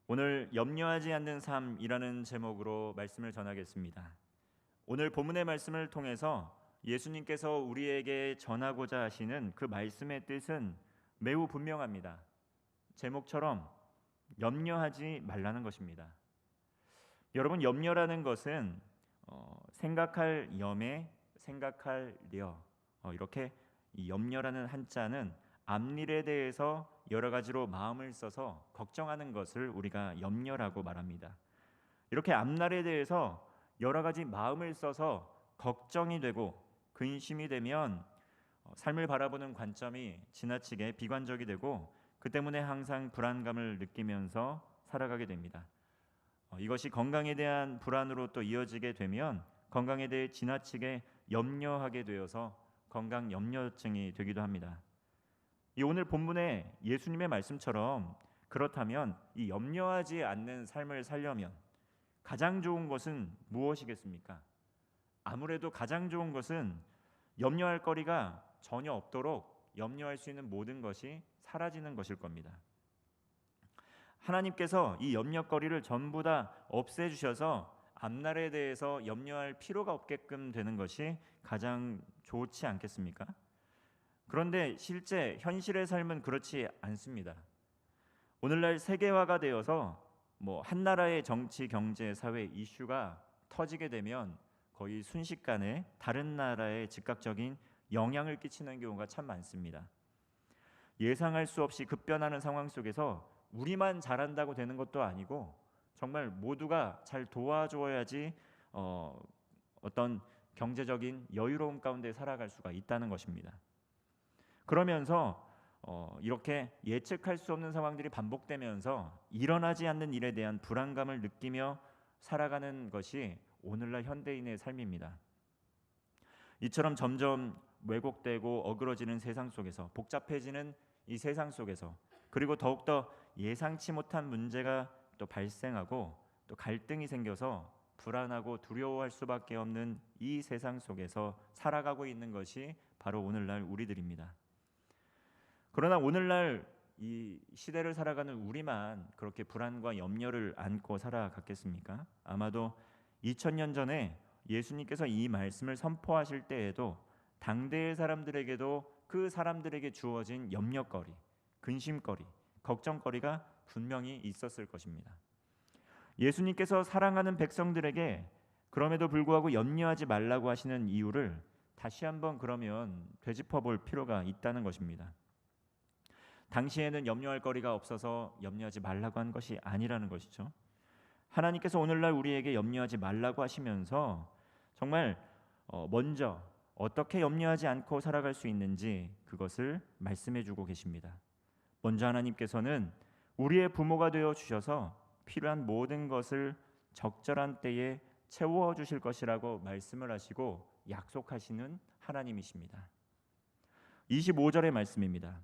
오늘 염려하지 않는 삶이라는 제목으로 말씀을 전하겠습니다. 오늘 본문의 말씀을 통해서 예수님께서 우리에게 전하고자 하시는 그 말씀의 뜻은 매우 분명합니다. 제목처럼 염려하지 말라는 것입니다. 여러분, 염려라는 것은 생각할 염에 생각할 려, 이렇게 이 염려라는 한자는 앞일에 대해서 여러 가지로 마음을 써서 걱정하는 것을 우리가 염려라고 말합니다. 이렇게 앞날에 대해서 여러 가지 마음을 써서 걱정이 되고 근심이 되면 삶을 바라보는 관점이 지나치게 비관적이 되고 그 때문에 항상 불안감을 느끼면서 살아가게 됩니다. 이것이 건강에 대한 불안으로 또 이어지게 되면 건강에 대해 지나치게 염려하게 되어서 건강 염려증이 되기도 합니다. 이 오늘 본문의 예수님의 말씀처럼 그렇다면 이 염려하지 않는 삶을 살려면 가장 좋은 것은 무엇이겠습니까? 아무래도 가장 좋은 것은 염려할 거리가 전혀 없도록 염려할 수 있는 모든 것이 사라지는 것일 겁니다. 하나님께서 이 염려거리를 전부 다 없애주셔서 앞날에 대해서 염려할 필요가 없게끔 되는 것이 가장 좋지 않겠습니까? 그런데 실제 현실의 삶은 그렇지 않습니다. 오늘날 세계화가 되어서 한 나라의 정치, 경제, 사회 이슈가 터지게 되면 거의 순식간에 다른 나라에 즉각적인 영향을 끼치는 경우가 참 많습니다. 예상할 수 없이 급변하는 상황 속에서 우리만 잘한다고 되는 것도 아니고 정말 모두가 잘 도와줘야지 어떤 경제적인 여유로움 가운데 살아갈 수가 있다는 것입니다. 그러면서 이렇게 예측할 수 없는 상황들이 반복되면서 일어나지 않는 일에 대한 불안감을 느끼며 살아가는 것이 오늘날 현대인의 삶입니다. 이처럼 점점 왜곡되고 어그러지는 세상 속에서, 복잡해지는 이 세상 속에서, 그리고 더욱더 예상치 못한 문제가 또 발생하고 또 갈등이 생겨서 불안하고 두려워할 수밖에 없는 이 세상 속에서 살아가고 있는 것이 바로 오늘날 우리들입니다. 그러나 오늘날 이 시대를 살아가는 우리만 그렇게 불안과 염려를 안고 살아갔겠습니까? 아마도 2000년 전에 예수님께서 이 말씀을 선포하실 때에도 당대의 사람들에게도 그 사람들에게 주어진 염려거리, 근심거리, 걱정거리가 분명히 있었을 것입니다. 예수님께서 사랑하는 백성들에게 그럼에도 불구하고 염려하지 말라고 하시는 이유를 다시 한번 그러면 되짚어 볼 필요가 있다는 것입니다. 당시에는 염려할 거리가 없어서 염려하지 말라고 한 것이 아니라는 것이죠. 하나님께서 오늘날 우리에게 염려하지 말라고 하시면서 정말 먼저 어떻게 염려하지 않고 살아갈 수 있는지 그것을 말씀해 주고 계십니다. 먼저 하나님께서는 우리의 부모가 되어 주셔서 필요한 모든 것을 적절한 때에 채워 주실 것이라고 말씀을 하시고 약속하시는 하나님이십니다. 25절의 말씀입니다.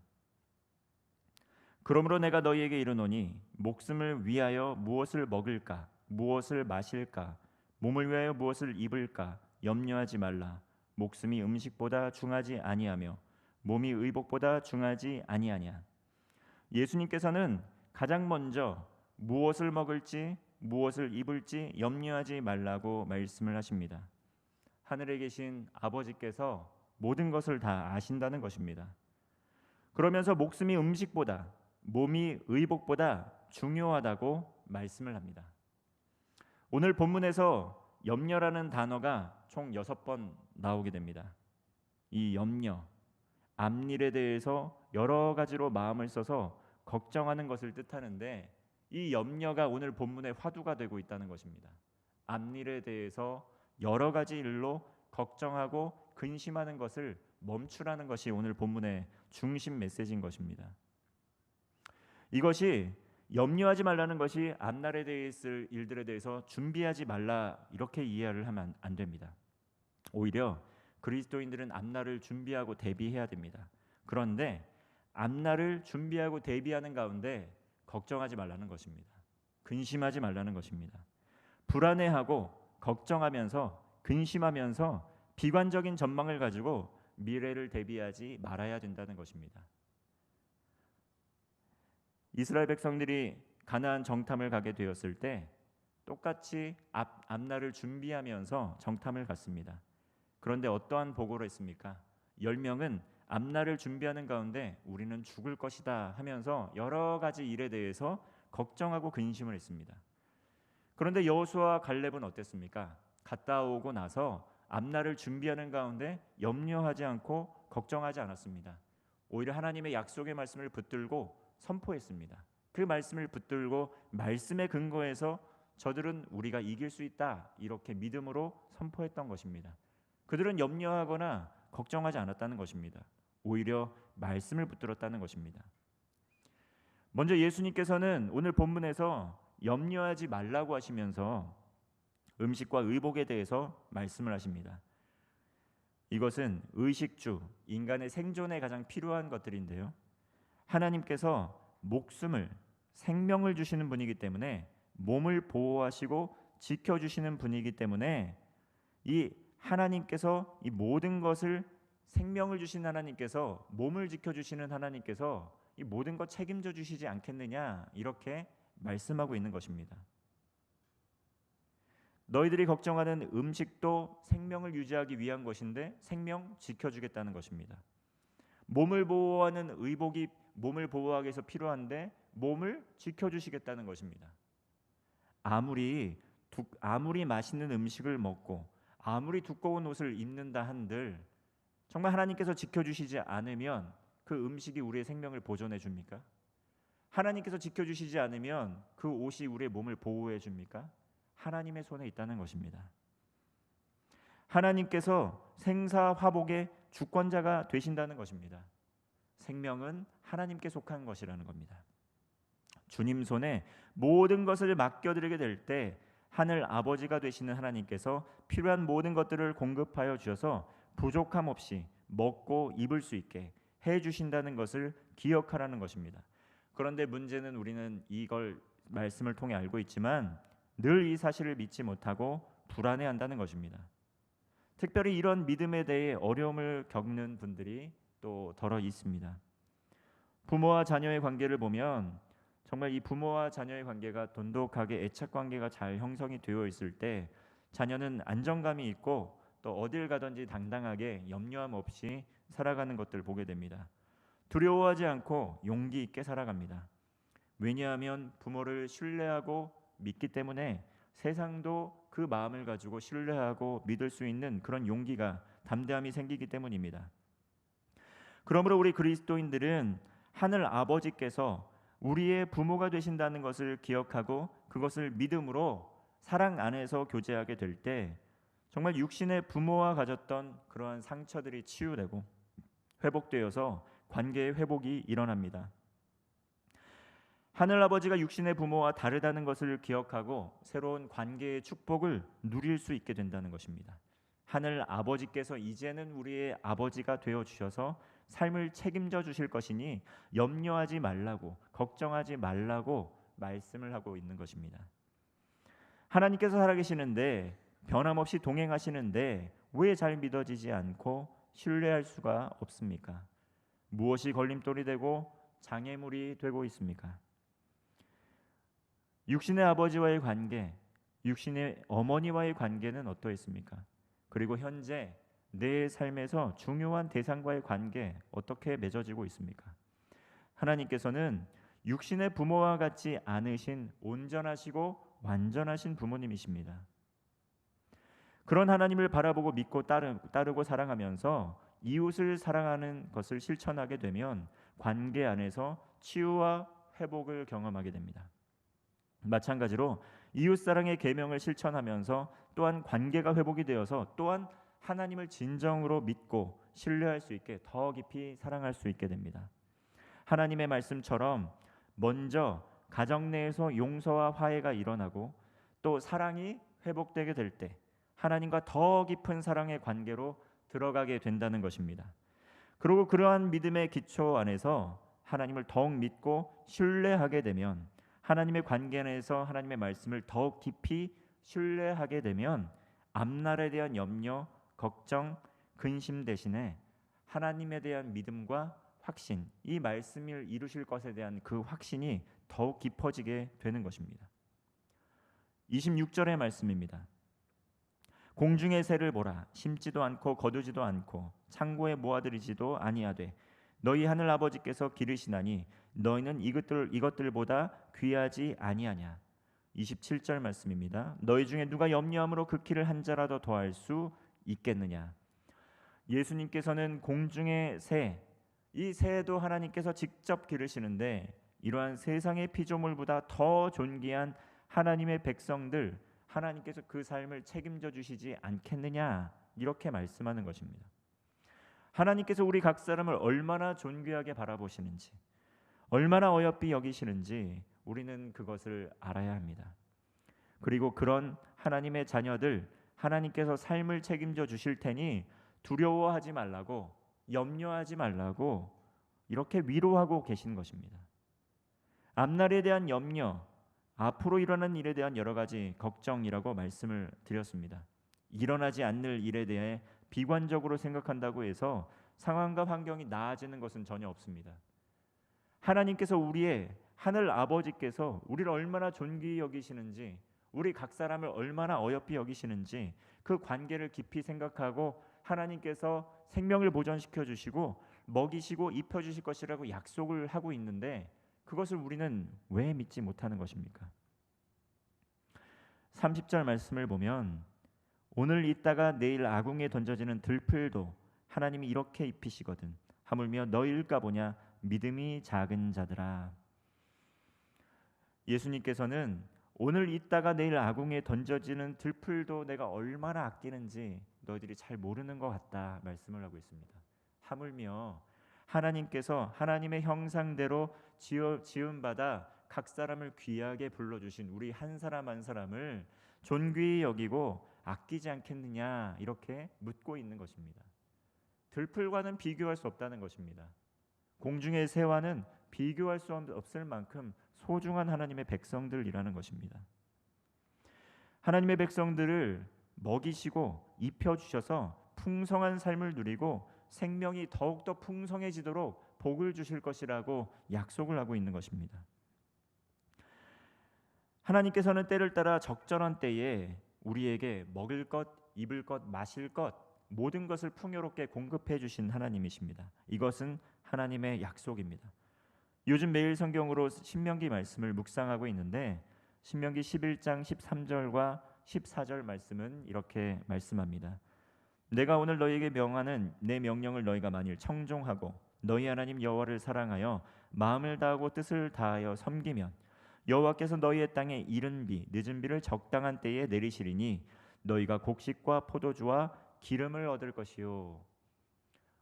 그러므로 내가 너희에게 이르노니 목숨을 위하여 무엇을 먹을까, 무엇을 마실까, 몸을 위하여 무엇을 입을까 염려하지 말라. 목숨이 음식보다 중하지 아니하며 몸이 의복보다 중하지 아니하냐. 예수님께서는 가장 먼저 무엇을 먹을지 무엇을 입을지 염려하지 말라고 말씀을 하십니다. 하늘에 계신 아버지께서 모든 것을 다 아신다는 것입니다. 그러면서 목숨이 음식보다 몸이 의복보다 중요하다고 말씀을 합니다. 오늘 본문에서 염려라는 단어가 총 6번 나오게 됩니다. 이 염려, 앞일에 대해서 여러 가지로 마음을 써서 걱정하는 것을 뜻하는데 이 염려가 오늘 본문의 화두가 되고 있다는 것입니다. 앞일에 대해서 여러 가지 일로 걱정하고 근심하는 것을 멈추라는 것이 오늘 본문의 중심 메시지인 것입니다. 이것이 염려하지 말라는 것이 앞날에 대해 있을 일들에 대해서 준비하지 말라 이렇게 이해를 하면 안 됩니다. 오히려 그리스도인들은 앞날을 준비하고 대비해야 됩니다. 그런데 앞날을 준비하고 대비하는 가운데 걱정하지 말라는 것입니다. 근심하지 말라는 것입니다. 불안해하고 걱정하면서 근심하면서 비관적인 전망을 가지고 미래를 대비하지 말아야 된다는 것입니다. 이스라엘 백성들이 가나안 정탐을 가게 되었을 때 똑같이 앞날을 준비하면서 정탐을 갔습니다. 그런데 어떠한 보고를 했습니까? 10명은 앞날을 준비하는 가운데 우리는 죽을 것이다 하면서 여러 가지 일에 대해서 걱정하고 근심을 했습니다. 그런데 여호수아와 갈렙은 어땠습니까? 갔다 오고 나서 앞날을 준비하는 가운데 염려하지 않고 걱정하지 않았습니다. 오히려 하나님의 약속의 말씀을 붙들고 선포했습니다. 그 말씀을 붙들고 말씀에 근거해서 저들은 우리가 이길 수 있다 이렇게 믿음으로 선포했던 것입니다. 그들은 염려하거나 걱정하지 않았다는 것입니다. 오히려 말씀을 붙들었다는 것입니다. 먼저 예수님께서는 오늘 본문에서 염려하지 말라고 하시면서 음식과 의복에 대해서 말씀을 하십니다. 이것은 의식주, 인간의 생존에 가장 필요한 것들인데요. 하나님께서 목숨을, 생명을 주시는 분이기 때문에 몸을 보호하시고 지켜주시는 분이기 때문에 이 하나님께서 이 모든 것을 생명을 주신 하나님께서 몸을 지켜주시는 하나님께서 이 모든 것 책임져 주시지 않겠느냐 이렇게 말씀하고 있는 것입니다. 너희들이 걱정하는 음식도 생명을 유지하기 위한 것인데 생명 지켜주겠다는 것입니다. 몸을 보호하는 의복이 몸을 보호하기 위해서 필요한데 몸을 지켜주시겠다는 것입니다. 아무리 맛있는 음식을 먹고 아무리 두꺼운 옷을 입는다 한들 정말 하나님께서 지켜주시지 않으면 그 음식이 우리의 생명을 보존해 줍니까? 하나님께서 지켜주시지 않으면 그 옷이 우리의 몸을 보호해 줍니까? 하나님의 손에 있다는 것입니다. 하나님께서 생사화복의 주권자가 되신다는 것입니다. 생명은 하나님께 속한 것이라는 겁니다. 주님 손에 모든 것을 맡겨드리게 될 때 하늘 아버지가 되시는 하나님께서 필요한 모든 것들을 공급하여 주셔서 부족함 없이 먹고 입을 수 있게 해주신다는 것을 기억하라는 것입니다. 그런데 문제는 우리는 이걸 말씀을 통해 알고 있지만 늘 이 사실을 믿지 못하고 불안해한다는 것입니다. 특별히 이런 믿음에 대해 어려움을 겪는 분들이 또 더러 있습니다. 부모와 자녀의 관계를 보면 정말 이 부모와 자녀의 관계가 돈독하게 애착 관계가 잘 형성이 되어 있을 때 자녀는 안정감이 있고 또 어딜 가든지 당당하게 염려함 없이 살아가는 것들을 보게 됩니다. 두려워하지 않고 용기 있게 살아갑니다. 왜냐하면 부모를 신뢰하고 믿기 때문에 세상도 그 마음을 가지고 신뢰하고 믿을 수 있는 그런 용기가 담대함이 생기기 때문입니다. 그러므로 우리 그리스도인들은 하늘 아버지께서 우리의 부모가 되신다는 것을 기억하고 그것을 믿음으로 사랑 안에서 교제하게 될 때 정말 육신의 부모와 가졌던 그러한 상처들이 치유되고 회복되어서 관계의 회복이 일어납니다. 하늘아버지가 육신의 부모와 다르다는 것을 기억하고 새로운 관계의 축복을 누릴 수 있게 된다는 것입니다. 하늘 아버지께서 이제는 우리의 아버지가 되어 주셔서 삶을 책임져 주실 것이니 염려하지 말라고 걱정하지 말라고 말씀을 하고 있는 것입니다. 하나님께서 살아계시는데 변함없이 동행하시는데 왜 잘 믿어지지 않고 신뢰할 수가 없습니까? 무엇이 걸림돌이 되고 장애물이 되고 있습니까? 육신의 아버지와의 관계, 육신의 어머니와의 관계는 어떠했습니까? 그리고 현재 내 삶에서 중요한 대상과의 관계 어떻게 맺어지고 있습니까? 하나님께서는 육신의 부모와 같지 않으신 온전하시고 완전하신 부모님이십니다. 그런 하나님을 바라보고 믿고 따르고 사랑하면서 이웃을 사랑하는 것을 실천하게 되면 관계 안에서 치유와 회복을 경험하게 됩니다. 마찬가지로 이웃사랑의 계명을 실천하면서 또한 관계가 회복이 되어서 또한 하나님을 진정으로 믿고 신뢰할 수 있게 더 깊이 사랑할 수 있게 됩니다. 하나님의 말씀처럼 먼저 가정 내에서 용서와 화해가 일어나고 또 사랑이 회복되게 될 때 하나님과 더 깊은 사랑의 관계로 들어가게 된다는 것입니다. 그리고 그러한 믿음의 기초 안에서 하나님을 더욱 믿고 신뢰하게 되면 하나님의 관계 안에서 하나님의 말씀을 더욱 깊이 신뢰하게 되면 앞날에 대한 염려, 걱정, 근심 대신에 하나님에 대한 믿음과 확신, 이 말씀을 이루실 것에 대한 그 확신이 더욱 깊어지게 되는 것입니다. 26절의 말씀입니다. 공중의 새를 보라. 심지도 않고 거두지도 않고 창고에 모아들이지도 아니하되 너희 하늘 아버지께서 기르시나니 너희는 이것들보다 귀하지 아니하냐. 27절 말씀입니다. 너희 중에 누가 염려함으로 그 키를 한 자라도 더할 수 있겠느냐. 예수님께서는 공중의 새, 이 새도 하나님께서 직접 기르시는데 이러한 세상의 피조물보다 더 존귀한 하나님의 백성들, 하나님께서 그 삶을 책임져 주시지 않겠느냐, 이렇게 말씀하는 것입니다. 하나님께서 우리 각 사람을 얼마나 존귀하게 바라보시는지, 얼마나 어여삐 여기시는지 우리는 그것을 알아야 합니다. 그리고 그런 하나님의 자녀들, 하나님께서 삶을 책임져 주실 테니 두려워하지 말라고, 염려하지 말라고 이렇게 위로하고 계신 것입니다. 앞날에 대한 염려, 앞으로 일어나는 일에 대한 여러 가지 걱정이라고 말씀을 드렸습니다. 일어나지 않을 일에 대해 비관적으로 생각한다고 해서 상황과 환경이 나아지는 것은 전혀 없습니다. 하나님께서, 우리의 하늘 아버지께서 우리를 얼마나 존귀히 여기시는지, 우리 각 사람을 얼마나 어여삐 여기시는지 그 관계를 깊이 생각하고 하나님께서 생명을 보존시켜 주시고 먹이시고 입혀 주실 것이라고 약속을 하고 있는데 그것을 우리는 왜 믿지 못하는 것입니까? 30절 말씀을 보면 오늘 있다가 내일 아궁이에 던져지는 들풀도 하나님이 이렇게 입히시거든 하물며 너희일까 보냐 믿음이 작은 자들아. 예수님께서는 오늘 있다가 내일 아궁이에 던져지는 들풀도 내가 얼마나 아끼는지 너희들이 잘 모르는 것 같다 말씀을 하고 있습니다. 하물며 하나님께서 하나님의 형상대로 지음받아 각 사람을 귀하게 불러주신 우리 한 사람 한 사람을 존귀히 여기고 아끼지 않겠느냐, 이렇게 묻고 있는 것입니다. 들풀과는 비교할 수 없다는 것입니다. 공중의 새와는 비교할 수 없을 만큼 소중한 하나님의 백성들이라는 것입니다. 하나님의 백성들을 먹이시고 입혀주셔서 풍성한 삶을 누리고 생명이 더욱더 풍성해지도록 복을 주실 것이라고 약속을 하고 있는 것입니다. 하나님께서는 때를 따라 적절한 때에 우리에게 먹을 것, 입을 것, 마실 것 모든 것을 풍요롭게 공급해 주신 하나님이십니다. 이것은 하나님의 약속입니다. 요즘 매일 성경으로 신명기 말씀을 묵상하고 있는데 신명기 11장 13절과 14절 말씀은 이렇게 말씀합니다. 내가 오늘 너희에게 명하는 내 명령을 너희가 만일 청종하고 너희 하나님 여호와를 사랑하여 마음을 다하고 뜻을 다하여 섬기면 여호와께서 너희의 땅에 이른 비 늦은 비를 적당한 때에 내리시리니 너희가 곡식과 포도주와 기름을 얻을 것이요.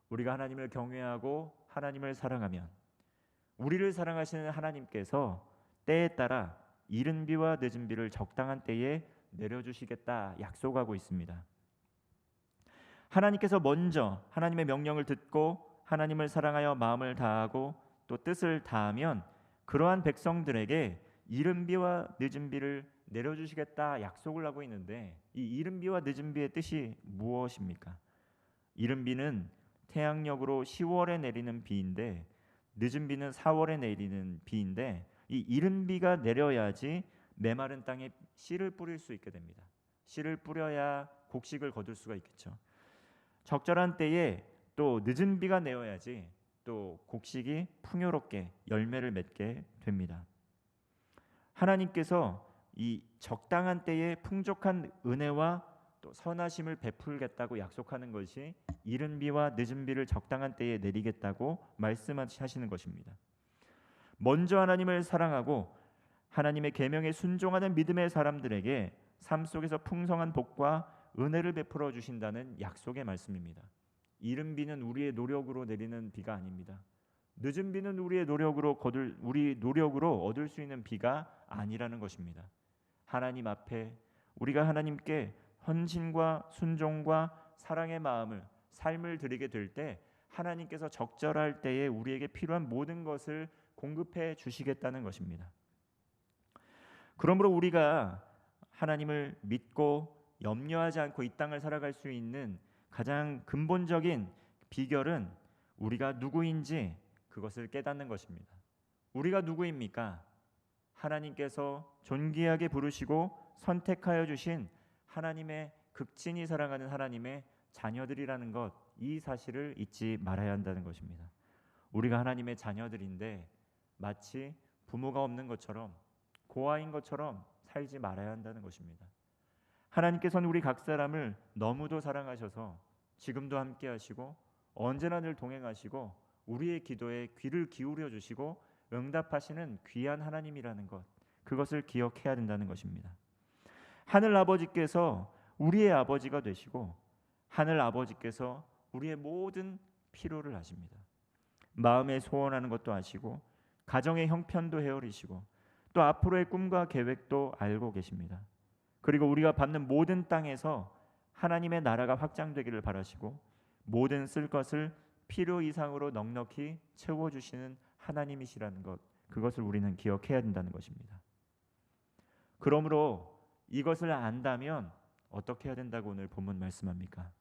우리가 하나님을 경외하고 하나님을 사랑하면 우리를 사랑하시는 하나님께서 때에 따라 이른 비와 늦은 비를 적당한 때에 내려주시겠다 약속하고 있습니다. 하나님께서 먼저 하나님의 명령을 듣고 하나님을 사랑하여 마음을 다하고 또 뜻을 다하면 그러한 백성들에게 이른 비와 늦은 비를 내려주시겠다 약속을 하고 있는데 이 이른 비와 늦은 비의 뜻이 무엇입니까? 이른 비는 태양력으로 10월에 내리는 비인데 늦은 비는 4월에 내리는 비인데 이 이른 비가 내려야지 메마른 땅에 씨를 뿌릴 수 있게 됩니다. 씨를 뿌려야 곡식을 거둘 수가 있겠죠. 적절한 때에 또 늦은 비가 내려야지 또 곡식이 풍요롭게 열매를 맺게 됩니다. 하나님께서 이 적당한 때에 풍족한 은혜와 또 선하심을 베풀겠다고 약속하는 것이 이른 비와 늦은 비를 적당한 때에 내리겠다고 말씀하시는 것입니다. 먼저 하나님을 사랑하고 하나님의 계명에 순종하는 믿음의 사람들에게 삶 속에서 풍성한 복과 은혜를 베풀어 주신다는 약속의 말씀입니다. 이른 비는 우리의 노력으로 내리는 비가 아닙니다. 늦은 비는 우리 노력으로 얻을 수 있는 비가 아니라는 것입니다. 하나님 앞에 우리가 하나님께 헌신과 순종과 사랑의 마음을 삶을 드리게 될 때 하나님께서 적절할 때에 우리에게 필요한 모든 것을 공급해 주시겠다는 것입니다. 그러므로 우리가 하나님을 믿고 염려하지 않고 이 땅을 살아갈 수 있는 가장 근본적인 비결은 우리가 누구인지 그것을 깨닫는 것입니다. 우리가 누구입니까? 하나님께서 존귀하게 부르시고 선택하여 주신 하나님의 극진히 사랑하는 하나님의 자녀들이라는 것, 이 사실을 잊지 말아야 한다는 것입니다. 우리가 하나님의 자녀들인데 마치 부모가 없는 것처럼, 고아인 것처럼 살지 말아야 한다는 것입니다. 하나님께서는 우리 각 사람을 너무도 사랑하셔서 지금도 함께 하시고 언제나 늘 동행하시고 우리의 기도에 귀를 기울여 주시고 응답하시는 귀한 하나님이라는 것, 그것을 기억해야 된다는 것입니다. 하늘 아버지께서 우리의 아버지가 되시고 하늘 아버지께서 우리의 모든 필요를 아십니다. 마음에 소원하는 것도 아시고 가정의 형편도 헤아리시고 또 앞으로의 꿈과 계획도 알고 계십니다. 그리고 우리가 밟는 모든 땅에서 하나님의 나라가 확장되기를 바라시고 모든 쓸 것을 필요 이상으로 넉넉히 채워주시는 하나님이시라는 것, 그것을 우리는 기억해야 된다는 것입니다. 그러므로 이것을 안다면 어떻게 해야 된다고 오늘 본문 말씀합니까?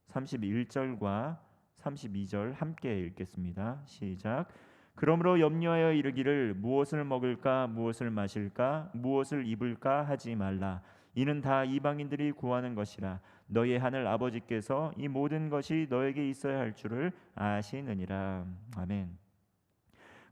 31절과 32절 함께 읽겠습니다. 시작. 그러므로 염려하여 이르기를 무엇을 먹을까 무엇을 마실까 무엇을 입을까 하지 말라. 이는 다 이방인들이 구하는 것이라. 너희 하늘 아버지께서 이 모든 것이 너에게 있어야 할 줄을 아시느니라. 아멘.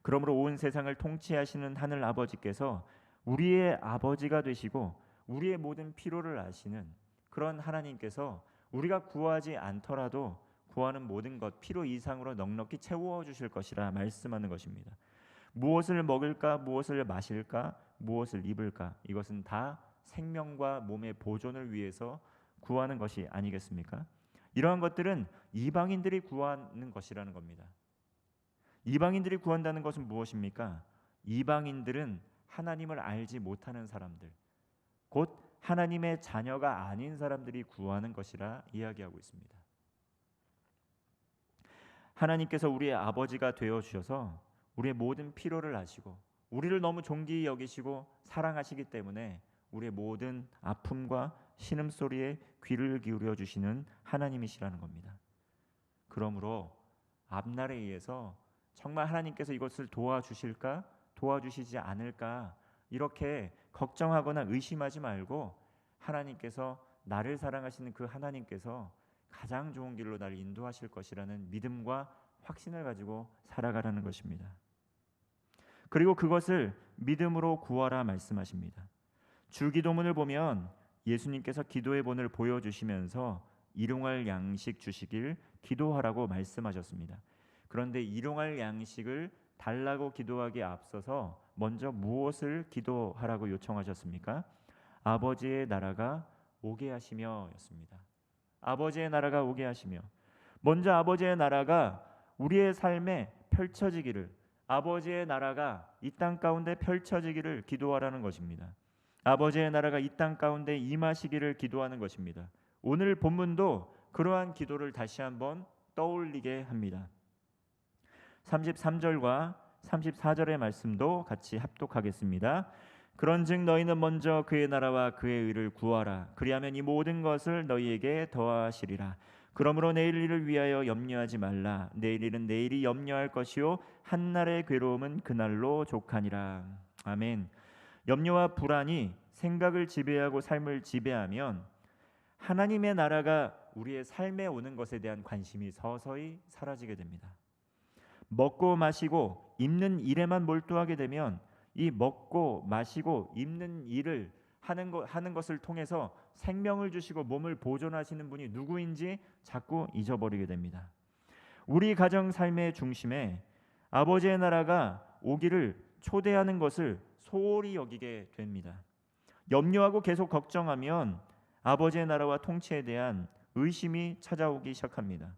그러므로 온 세상을 통치하시는 하늘 아버지께서 우리의 아버지가 되시고 우리의 모든 필요를 아시는 그런 하나님께서 우리가 구하지 않더라도 구하는 모든 것 필요 이상으로 넉넉히 채워 주실 것이라 말씀하는 것입니다. 무엇을 먹을까 무엇을 마실까 무엇을 입을까, 이것은 다 생명과 몸의 보존을 위해서 구하는 것이 아니겠습니까? 이러한 것들은 이방인들이 구하는 것이라는 겁니다. 이방인들이 구한다는 것은 무엇입니까? 이방인들은 하나님을 알지 못하는 사람들, 곧 하나님의 자녀가 아닌 사람들이 구하는 것이라 이야기하고 있습니다. 하나님께서 우리의 아버지가 되어 주셔서 우리의 모든 필요를 아시고 우리를 너무 존귀히 여기시고 사랑하시기 때문에 우리의 모든 아픔과 신음소리에 귀를 기울여 주시는 하나님이시라는 겁니다. 그러므로 앞날에 의해서 정말 하나님께서 이것을 도와주실까 도와주시지 않을까 이렇게 걱정하거나 의심하지 말고 하나님께서 나를 사랑하시는 그 하나님께서 가장 좋은 길로 나를 인도하실 것이라는 믿음과 확신을 가지고 살아가라는 것입니다. 그리고 그것을 믿음으로 구하라 말씀하십니다. 주기도문을 보면 예수님께서 기도의 본을 보여주시면서 일용할 양식 주시길 기도하라고 말씀하셨습니다. 그런데 일용할 양식을 달라고 기도하기에 앞서서 먼저 무엇을 기도하라고 요청하셨습니까? 아버지의 나라가 오게 하시며 였습니다. 아버지의 나라가 오게 하시며, 먼저 아버지의 나라가 우리의 삶에 펼쳐지기를, 아버지의 나라가 이 땅 가운데 펼쳐지기를 기도하라는 것입니다. 아버지의 나라가 이 땅 가운데 임하시기를 기도하는 것입니다. 오늘 본문도 그러한 기도를 다시 한번 떠올리게 합니다. 33절과 34절의 말씀도 같이 합독하겠습니다. 그런즉 너희는 먼저 그의 나라와 그의 의를 구하라. 그리하면 이 모든 것을 너희에게 더하시리라. 그러므로 내일 일을 위하여 염려하지 말라. 내일 일은 내일이 염려할 것이요 한날의 괴로움은 그날로 족하니라. 아멘. 염려와 불안이 생각을 지배하고 삶을 지배하면 하나님의 나라가 우리의 삶에 오는 것에 대한 관심이 서서히 사라지게 됩니다. 먹고 마시고 입는 일에만 몰두하게 되면 이 먹고 마시고 입는 일을 하는 것을 통해서 생명을 주시고 몸을 보존하시는 분이 누구인지 자꾸 잊어버리게 됩니다. 우리 가정 삶의 중심에 아버지의 나라가 오기를 초대하는 것을 소홀히 여기게 됩니다. 염려하고 계속 걱정하면 아버지의 나라와 통치에 대한 의심이 찾아오기 시작합니다.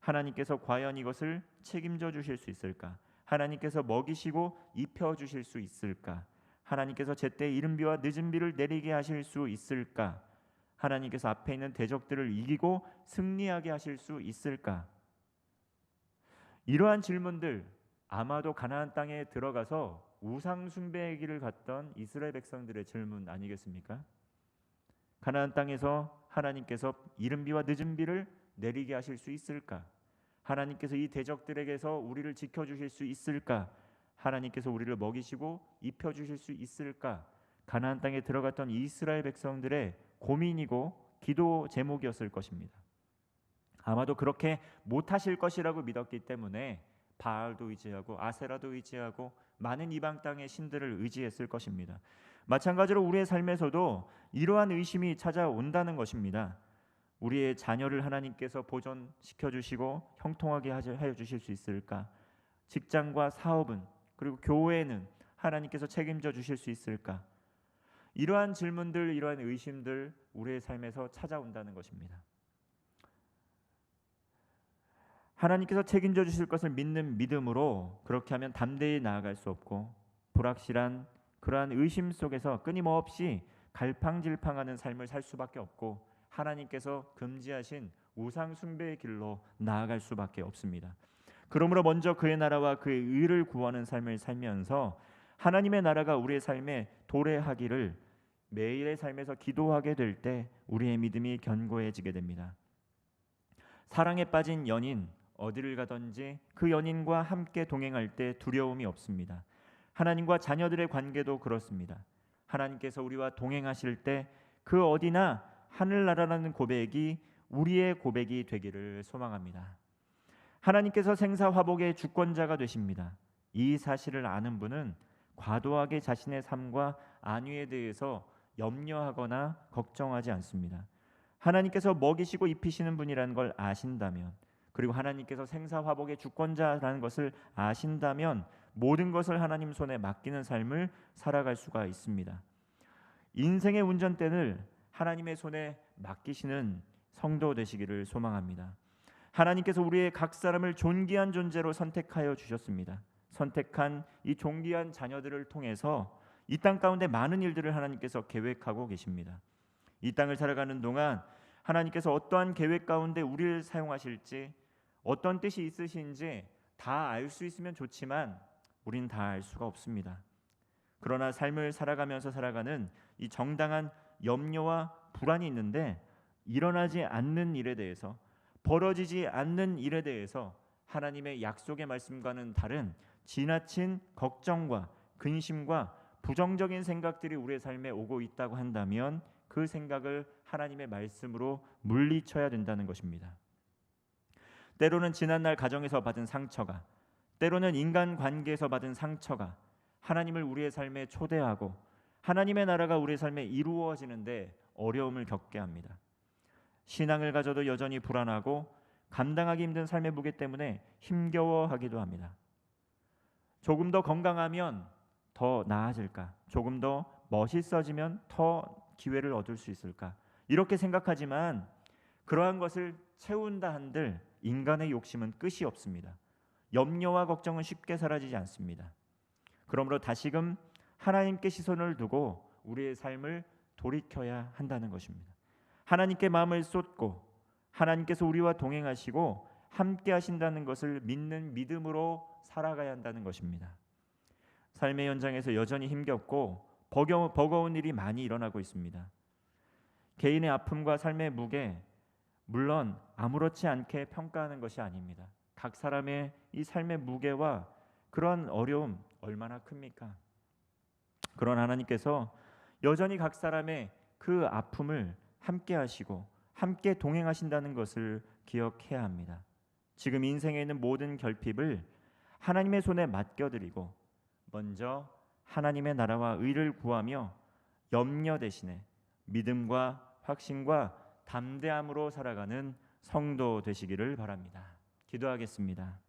하나님께서 과연 이것을 책임져 주실 수 있을까? 하나님께서 먹이시고 입혀 주실 수 있을까? 하나님께서 제때 이른 비와 늦은 비를 내리게 하실 수 있을까? 하나님께서 앞에 있는 대적들을 이기고 승리하게 하실 수 있을까? 이러한 질문들, 아마도 가나안 땅에 들어가서 우상 숭배의 길을 갔던 이스라엘 백성들의 질문 아니겠습니까? 가나안 땅에서 하나님께서 이른 비와 늦은 비를 내리게 하실 수 있을까? 하나님께서 이 대적들에게서 우리를 지켜주실 수 있을까? 하나님께서 우리를 먹이시고 입혀주실 수 있을까? 가나안 땅에 들어갔던 이스라엘 백성들의 고민이고 기도 제목이었을 것입니다. 아마도 그렇게 못하실 것이라고 믿었기 때문에 바알도 의지하고 아세라도 의지하고 많은 이방 땅의 신들을 의지했을 것입니다. 마찬가지로 우리의 삶에서도 이러한 의심이 찾아온다는 것입니다. 우리의 자녀를 하나님께서 보존시켜 주시고 형통하게 하여 주실 수 있을까? 직장과 사업은, 그리고 교회는 하나님께서 책임져 주실 수 있을까? 이러한 질문들, 이러한 의심들 우리의 삶에서 찾아온다는 것입니다. 하나님께서 책임져 주실 것을 믿는 믿음으로 그렇게 하면 담대히 나아갈 수 없고, 불확실한 그러한 의심 속에서 끊임없이 갈팡질팡하는 삶을 살 수밖에 없고, 하나님께서 금지하신 우상 숭배의 길로 나아갈 수밖에 없습니다. 그러므로 먼저 그의 나라와 그의 의를 구하는 삶을 살면서 하나님의 나라가 우리의 삶에 도래하기를 매일의 삶에서 기도하게 될 때 우리의 믿음이 견고해지게 됩니다. 사랑에 빠진 연인, 어디를 가든지 그 연인과 함께 동행할 때 두려움이 없습니다. 하나님과 자녀들의 관계도 그렇습니다. 하나님께서 우리와 동행하실 때 그 어디나 하늘나라라는 고백이 우리의 고백이 되기를 소망합니다. 하나님께서 생사화복의 주권자가 되십니다. 이 사실을 아는 분은 과도하게 자신의 삶과 안위에 대해서 염려하거나 걱정하지 않습니다. 하나님께서 먹이시고 입히시는 분이라는 걸 아신다면, 그리고 하나님께서 생사화복의 주권자라는 것을 아신다면 모든 것을 하나님 손에 맡기는 삶을 살아갈 수가 있습니다. 인생의 운전대를 하나님의 손에 맡기시는 성도 되시기를 소망합니다. 하나님께서 우리의 각 사람을 존귀한 존재로 선택하여 주셨습니다. 선택한 이 존귀한 자녀들을 통해서 이 땅 가운데 많은 일들을 하나님께서 계획하고 계십니다. 이 땅을 살아가는 동안 하나님께서 어떠한 계획 가운데 우리를 사용하실지, 어떤 뜻이 있으신지 다 알 수 있으면 좋지만 우린 다 알 수가 없습니다. 그러나 삶을 살아가면서 살아가는 이 정당한 염려와 불안이 있는데, 일어나지 않는 일에 대해서, 벌어지지 않는 일에 대해서 하나님의 약속의 말씀과는 다른 지나친 걱정과 근심과 부정적인 생각들이 우리의 삶에 오고 있다고 한다면 그 생각을 하나님의 말씀으로 물리쳐야 된다는 것입니다. 때로는 지난날 가정에서 받은 상처가, 때로는 인간관계에서 받은 상처가 하나님을 우리의 삶에 초대하고 하나님의 나라가 우리의 삶에 이루어지는데 어려움을 겪게 합니다. 신앙을 가져도 여전히 불안하고 감당하기 힘든 삶의 무게 때문에 힘겨워하기도 합니다. 조금 더 건강하면 더 나아질까? 조금 더 멋있어지면 더 기회를 얻을 수 있을까? 이렇게 생각하지만 그러한 것을 채운다 한들 인간의 욕심은 끝이 없습니다. 염려와 걱정은 쉽게 사라지지 않습니다. 그러므로 다시금 하나님께 시선을 두고 우리의 삶을 돌이켜야 한다는 것입니다. 하나님께 마음을 쏟고 하나님께서 우리와 동행하시고 함께 하신다는 것을 믿는 믿음으로 살아가야 한다는 것입니다. 삶의 현장에서 여전히 힘겹고 버거운 일이 많이 일어나고 있습니다. 개인의 아픔과 삶의 무게, 물론 아무렇지 않게 평가하는 것이 아닙니다. 각 사람의 이 삶의 무게와 그런 어려움 얼마나 큽니까? 그런 하나님께서 여전히 각 사람의 그 아픔을 함께 하시고 함께 동행하신다는 것을 기억해야 합니다. 지금 인생에 있는 모든 결핍을 하나님의 손에 맡겨드리고 먼저 하나님의 나라와 의를 구하며 염려 대신에 믿음과 확신과 담대함으로 살아가는 성도 되시기를 바랍니다. 기도하겠습니다.